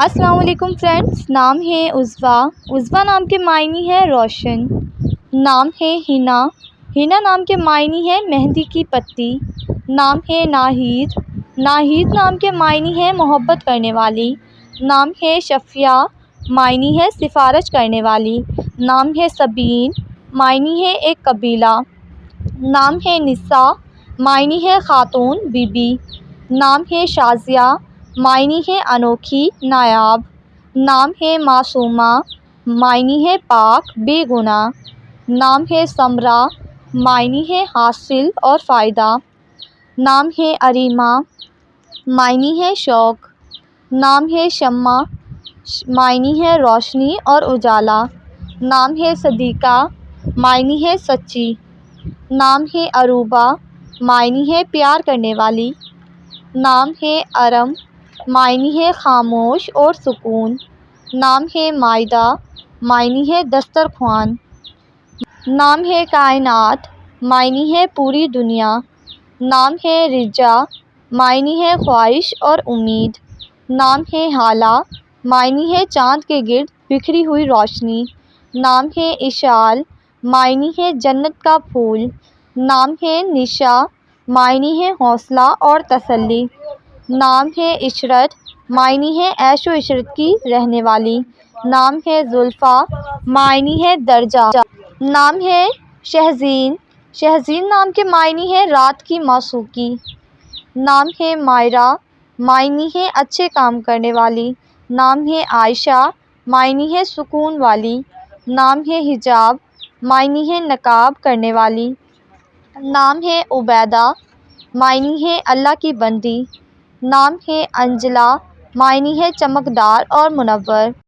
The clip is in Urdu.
السلام علیکم فرینڈس، نام ہے عزوہ۔ عزوہ نام کے معنی ہے روشن۔ نام ہے حنا۔ حنا نام کے معنی ہے مہندی کی پتی۔ نام ہے ناہید۔ ناہید نام کے معنی ہے محبت کرنے والی۔ نام ہے شفیہ، معنی ہے سفارش کرنے والی۔ نام ہے سبین، معنی ہے ایک قبیلہ۔ نام ہے نساء، معنی ہے خاتون، بی بی۔ نام ہے شازیہ، معنی ہے انوکھی، نایاب۔ نام ہے معصومہ، معنی ہے پاک، بے گناہ۔ نام ہے سمرہ، معنی ہے حاصل اور فائدہ۔ نام ہے اریمہ، معنی ہے شوق۔ نام ہے شمع، معنی ہے روشنی اور اجالا۔ نام ہے صدیقہ، معنی ہے سچی۔ نام ہے عروبہ، معنی ہے پیار کرنے والی۔ نام ہے ارم، معنی ہے خاموش اور سکون۔ نام ہے مائدہ، معنی ہے دسترخوان۔ نام ہے کائنات، معنی ہے پوری دنیا۔ نام ہے رجا، معنی ہے خواہش اور امید۔ نام ہے ہالہ، معنی ہے چاند کے گرد بکھری ہوئی روشنی۔ نام ہے اشال، معنی ہے جنت کا پھول۔ نام ہے نشا، معنی ہے حوصلہ اور تسلی۔ نام ہے عشرت، معنی ہے عیش و عشرت کی رہنے والی۔ نام ہے زلفیٰ، معنی ہے درجہ۔ نام ہے شہزین۔ شہزین نام کے معنی ہے رات کی موسیقی۔ نام ہے مائرہ، معنی ہے اچھے کام کرنے والی۔ نام ہے عائشہ، معنی ہے سکون والی۔ نام ہے حجاب، معنی ہے نقاب کرنے والی۔ نام ہے عبیدہ، معنی ہے اللہ کی بندی۔ نام ہے انجلا، معنی ہے چمکدار اور منور۔